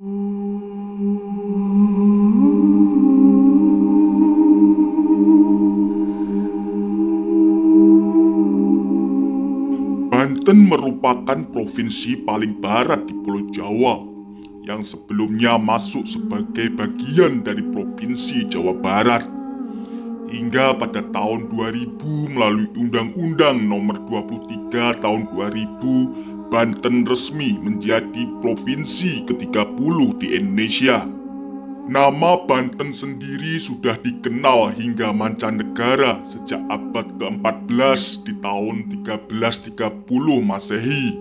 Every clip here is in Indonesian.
Banten merupakan provinsi paling barat di Pulau Jawa yang sebelumnya masuk sebagai bagian dari Provinsi Jawa Barat. Hingga pada tahun 2000 melalui Undang-Undang Nomor 23 Tahun 2000, Banten resmi menjadi provinsi ke-30 di Indonesia. Nama Banten sendiri sudah dikenal hingga mancanegara sejak abad ke-14 di tahun 1330 Masehi.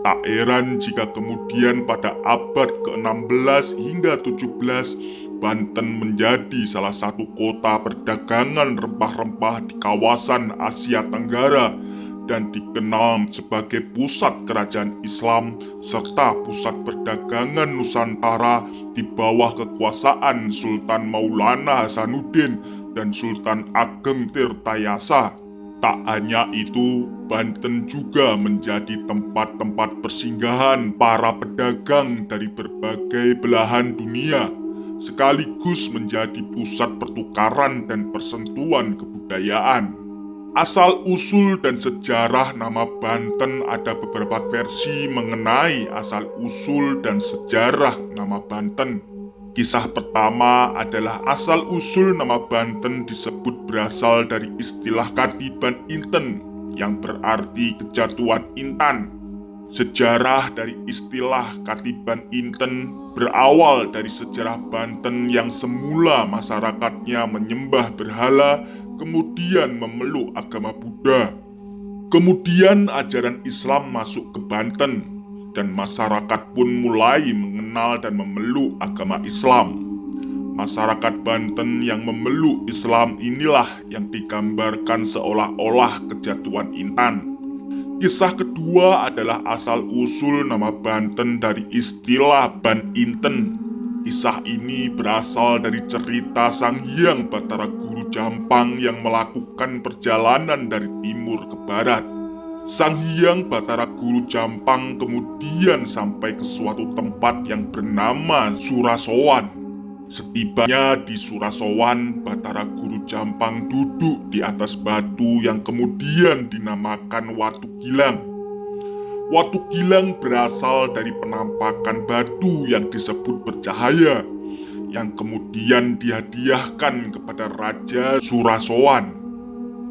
Tak heran jika kemudian pada abad ke-16 hingga 17, Banten menjadi salah satu kota perdagangan rempah-rempah di kawasan Asia Tenggara dan dikenal sebagai pusat kerajaan Islam serta pusat perdagangan Nusantara di bawah kekuasaan Sultan Maulana Hasanuddin dan Sultan Ageng Tirtayasa. Tak hanya itu, Banten juga menjadi tempat-tempat persinggahan para pedagang dari berbagai belahan dunia, sekaligus menjadi pusat pertukaran dan persentuhan kebudayaan. Asal-usul dan sejarah nama Banten ada beberapa versi mengenai asal-usul dan sejarah nama Banten. Kisah pertama adalah asal-usul nama Banten disebut berasal dari istilah Katiban Inten yang berarti kejatuhan intan. Sejarah dari istilah Katiban Inten berawal dari sejarah Banten yang semula masyarakatnya menyembah berhala, kemudian memeluk agama Buddha. Kemudian ajaran Islam masuk ke Banten, dan masyarakat pun mulai mengenal dan memeluk agama Islam. Masyarakat Banten yang memeluk Islam inilah yang digambarkan seolah-olah kejatuhan intan. Kisah kedua adalah asal-usul nama Banten dari istilah Ban Inten. Kisah ini berasal dari cerita Sang Hyang Batara Guru Jampang yang melakukan perjalanan dari timur ke barat. Sang Hyang Batara Guru Jampang kemudian sampai ke suatu tempat yang bernama Surasowan. Setibanya di Surasowan, Batara Guru Jampang duduk di atas batu yang kemudian dinamakan Watu Gilang. Watu Gilang berasal dari penampakan batu yang disebut bercahaya, yang kemudian dihadiahkan kepada Raja Surasowan.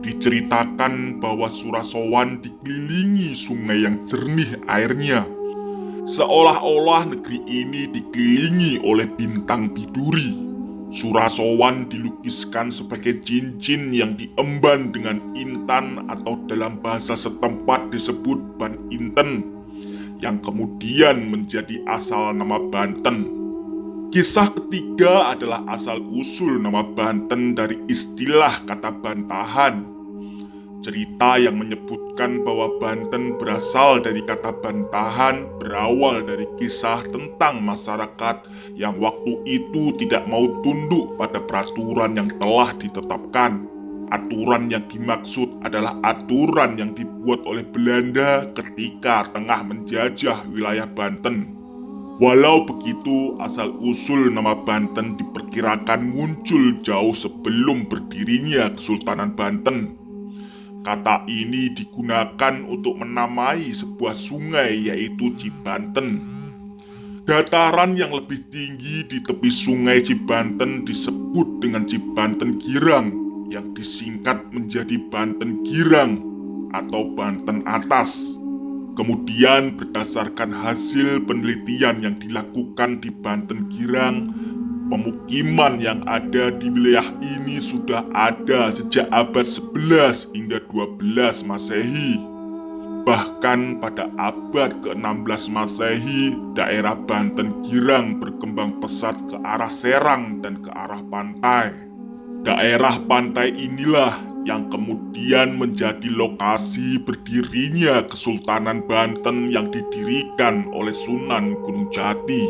Diceritakan bahwa Surasowan dikelilingi sungai yang jernih airnya, seolah-olah negeri ini dikelilingi oleh bintang biduri. Surasowan dilukiskan sebagai cincin yang diemban dengan intan atau dalam bahasa setempat disebut Ban Inten, yang kemudian menjadi asal nama Banten. Kisah ketiga adalah asal-usul nama Banten dari istilah kata bantahan. Cerita yang menyebutkan bahwa Banten berasal dari kata bantahan berawal dari kisah tentang masyarakat yang waktu itu tidak mau tunduk pada peraturan yang telah ditetapkan. Aturan yang dimaksud adalah aturan yang dibuat oleh Belanda ketika tengah menjajah wilayah Banten. Walau begitu, asal-usul nama Banten diperkirakan muncul jauh sebelum berdirinya Kesultanan Banten. Kata ini digunakan untuk menamai sebuah sungai yaitu Cibanten. Dataran yang lebih tinggi di tepi sungai Cibanten disebut dengan Cibanten Girang, yang disingkat menjadi Banten Girang atau Banten Atas. Kemudian berdasarkan hasil penelitian yang dilakukan di Banten Girang, pemukiman yang ada di wilayah ini sudah ada sejak abad 11 hingga 12 Masehi. Bahkan pada abad ke-16 Masehi, daerah Banten Girang berkembang pesat ke arah Serang dan ke arah pantai. Daerah pantai inilah yang kemudian menjadi lokasi berdirinya Kesultanan Banten yang didirikan oleh Sunan Gunung Jati.